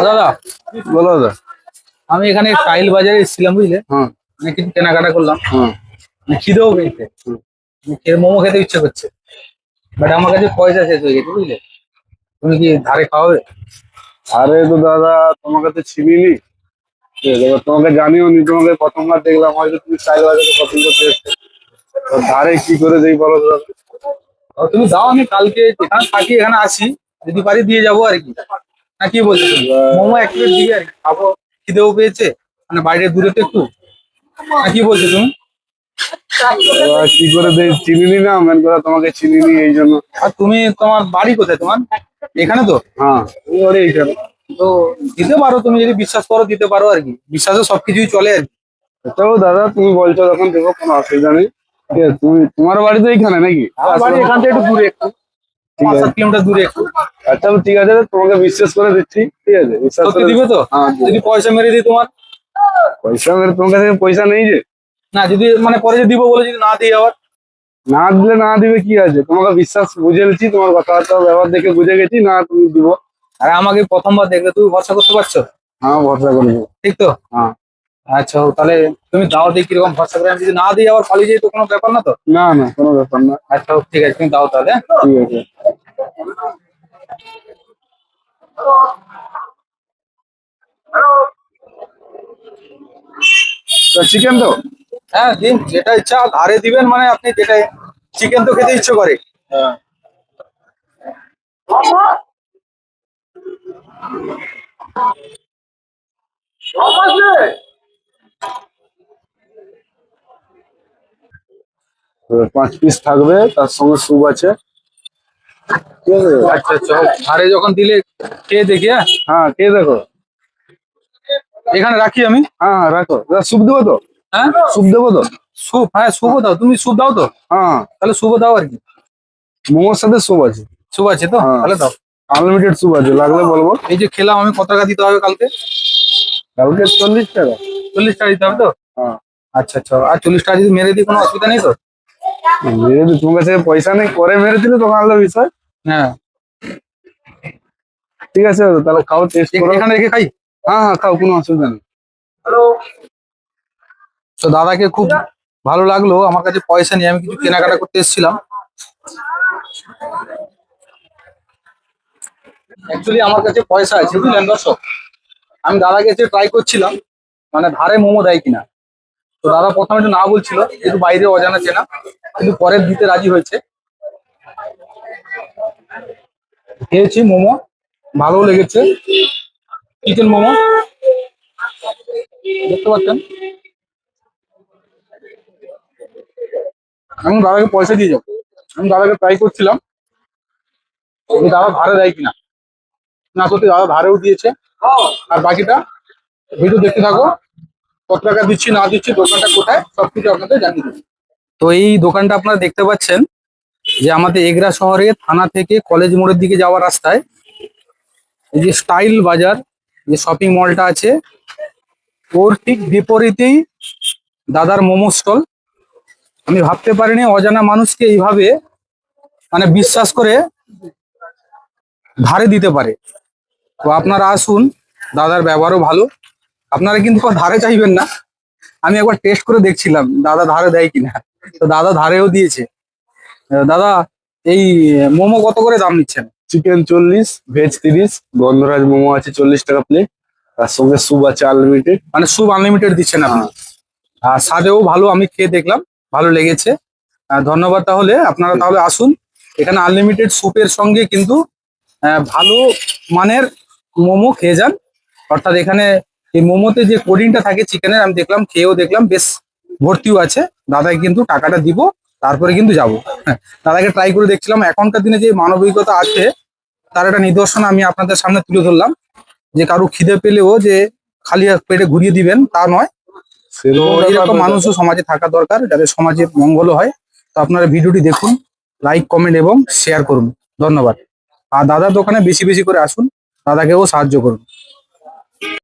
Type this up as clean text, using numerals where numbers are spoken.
দাদা, বলো দাদা। আমি এখানে টাইল বাজারে এসেছিলাম বুঝলে, হ্যাঁ মানে কিছু কেনাকাটা করলাম। হ্যাঁ মানে খিদেও পেয়েছে, মোমো খেতে ইচ্ছে করছে, বাট আমার কাছে পয়সা শেষ হয়ে গেছে বুঝলে। তুমি কি ধারে খাওয়াবে? আরে তো দাদা, তোমাকে তো চিনিনি। ঠিক আছে, এবার তোমাকে জানিও নি, তোমাকে প্রথমবার দেখলাম, হয়তো তুমি স্টাইল বাজারে শপিং করতে এসছো। তো ধারে কি করে দেই বলো তো দাদা? তুমি দাও, আমি কালকে যেখানে থাকি এখানে আসি, যদি পারি দিয়ে যাবো আর কি। না কি বলছো তুমি? মোমো এক প্লেট দিবে আর কি, খাবো। খিদেও পেয়েছে, মানে বাইরে দূরে তো একটু। না কি বলছো তুমি? এবার কি করে দেই, চিনিনি না, মেন কথা তোমাকে চিনিনি এই জন্য। আর তুমি, তোমার বাড়ি কোথায় তোমার? এখানে তো। হ্যাঁ, তুমি ওরে এইখানে। তো দিতে পারো, তুমি যদি বিশ্বাস করো দিতে পারো আর কি, বিশ্বাসে সবকিছুই চলে আর কি। এটাও দাদা, তুমি বলছো যখন দেবো, কোনো অসুবিধা নেই। ঠিক আছে, তুমি তোমার বাড়ি তো এইখানে নাকি? আমার বাড়ি এখান থেকে একটু দূরে, একটু ঠিক 5-7 আছে, কিলোমিটার দূরে একটু। আচ্ছা ঠিক আছে, তোমাকে বিশ্বাস করে দিচ্ছি। ঠিক আছে, বিশ্বাস সত্যি করে। দিবে তো? হ্যাঁ, যদি পয়সা মেরে দিই তোমার? পয়সা মেরে তোমার কাছে পয়সা নেই যে। না, যদি মানে পরে যে দিব বলে যদি না দিই আবার? না দিলে না দিবে কি আছে, তোমাকে বিশ্বাস বুঝেছি, তোমার কথাবার্তা ব্যবহার দেখে বুঝে গেছি, না তুমি দিব। আর আমাকে প্রথমবার দেখলে তুমি ভরসা করতে পারছো? হ্যাঁ, ভরসা করে দেবো। ঠিক তো? হ্যাঁ। আচ্ছা হোক, তাহলে তুমি দাও, দিই কিরকম ভরসা করে। আমি যদি না দিই আবার পালিয়ে যাই তো কোনো ব্যাপার না তো? না না, কোনো ব্যাপার না। আচ্ছা হোক, ঠিক আছে, তুমি দাও তাহলে। ঠিক আছে। চিকেন তো? হ্যাঁ দিন, যেটা ইচ্ছা ধারে দিবেন, মানে আপনি যেটাই। চিকেন তো খেতে ইচ্ছে করে। হ্যাঁ। 5 পিস থাকবে, তার সঙ্গে স্যুপ আছে। ঠিক আছে। আচ্ছা আচ্ছা হোক, ধারে যখন দিলে খেয়ে দেখি। হ্যাঁ, হ্যাঁ, কে দেখো। এখানে রাখি আমি। হ্যাঁ হ্যাঁ, রাখো দাদা, স্যুপ দেবো তো? হ্যাঁ, স্যুপ দেবো তো? স্যুপ, হ্যাঁ স্যুপও দাও, তুমি স্যুপ দাও তো? হ্যাঁ, তাহলে স্যুপও দাও আর কি। মোমোর সাথে স্যুপ আছে। স্যুপ আছে তো? হ্যাঁ, তাহলে দাও। আনলিমিটেড স্যুপ আছে, লাগলে বলবো। এই যে খেলাম আমি, কত টাকা দিতে হবে কালকে? কালকে 40 টাকা। 40 টাকা দিতে হবে তো? হ্যাঁ। আচ্ছা আচ্ছা, আর 40 টাকা যদি মেরে দিই কোনো অসুবিধা নেই তো? মেরে দিই, তোমার কাছে পয়সা নেই, পরে মেরে দিলে তখন আলাদা বিষয়। হ্যাঁ। ঠিক আছে, তাহলে খাও, টেস্ট করো। এখানে রেখে খাই। হ্যাঁ হ্যাঁ, খাও, কোনো অসুবিধা নেই। তো দাদাকে খুব ভালো লাগলো, আমার কাছে পয়সা নিয়ে আমি কিছু কেনাকাটা করতে এসেছিলাম। অ্যাকচুয়ালি আমার কাছে পয়সা আছে বুঝলেন দর্শক। আমি দাদাকে এসে ট্রাই করছিলাম, মানে ধারে মোমো দেয় কিনা। তো দাদা প্রথমে একটু না বলছিল, যেহেতু বাইরে অজানা চেনা, কিন্তু পরে দিতে রাজি হয়েছে। খেয়েছি মোমো, ভালো লেগেছে। চিকেন মোমো, দেখতে পাচ্ছেন। আমি দাদাকে পয়সা দিয়ে যাবো। আমি দাদাকে ট্রাই করছিলাম যে দাদা ধারে দেয় কিনা। না, সত্যি দাদা ধারেও দিয়েছে। আর বাকিটা ভিডিও দেখতে থাকো, কত টাকা দিচ্ছি না দিচ্ছি, দোকানটা কোথায়, সবকিছু আপনাদের জানিয়ে দেবো। তো এই দোকানটা আপনারা দেখতে পাচ্ছেন, যে আমাদের এগরা শহরে থানা থেকে কলেজ মোড়ের দিকে যাওয়ার রাস্তায়, এই যে স্টাইল বাজার, যে শপিং মলটা আছে, ওর ঠিক বিপরীতেই দাদার মোমো স্টল। আমি ভাবতে পারিনি অজানা মানুষকে এইভাবে মানে বিশ্বাস করে ধারে দিতে পারে। তো আপনারা আসুন, দাদার ব্যবহারও ভালো। আপনারা কিন্তু ধারে চাইবেন না। আমি একবার টেস্ট করে দেখছিলাম দাদা ধারে দেয় কিনা, তো দাদা ধারেও দিয়েছে। দাদা, এই মোমো কত করে দাম নিচ্ছেন? চিকেন 40, ভেজ 30, গন্ধরাজ মোমো আছে 40 টাকা প্লেট, তার সঙ্গে স্যুপ আছে আনলিমিটেড। মানে স্যুপ আনলিমিটেড দিচ্ছেন আপনি? আর স্বাদেও ভালো, আমি খেয়ে দেখলাম, ভালো লেগেছে। ধন্যবাদ। তাহলে আপনারা তাহলে আসুন, এখানে আনলিমিটেড স্যুপের সঙ্গে কিন্তু ভালো মানের মোমো খেয়ে যান। অর্থাৎ এখানে এই মোমোতে যে কোডিংটা থাকে চিকেনের, আমি দেখলাম, খেয়েও দেখলাম, বেশ ভর্তিও আছে। দাদাকে কিন্তু টাকাটা দিব, তারপরে কিন্তু যাবো। হ্যাঁ, দাদাকে ট্রাই করে দেখছিলাম। এখনকার দিনে যে মানবিকতা আছে, তার একটা নিদর্শন আমি আপনাদের সামনে তুলে ধরলাম। যে কারো খিদে পেলেও যে খালি পেটে ঘুরিয়ে দিবেন তা নয়। তো সেরকম ব্যাপার এরকম নয় মানুষও দাদা। সমাজে থাকা দরকার, যাদের সমাজে মঙ্গল হয়। তো আপনারা ভিডিওটি দেখুন, লাইক কমেন্ট এবং শেয়ার করুন। ধন্যবাদ। আর দাদার দোকানে বেশি বেশি করে আসুন, দাদাকেও সাহায্য করুন।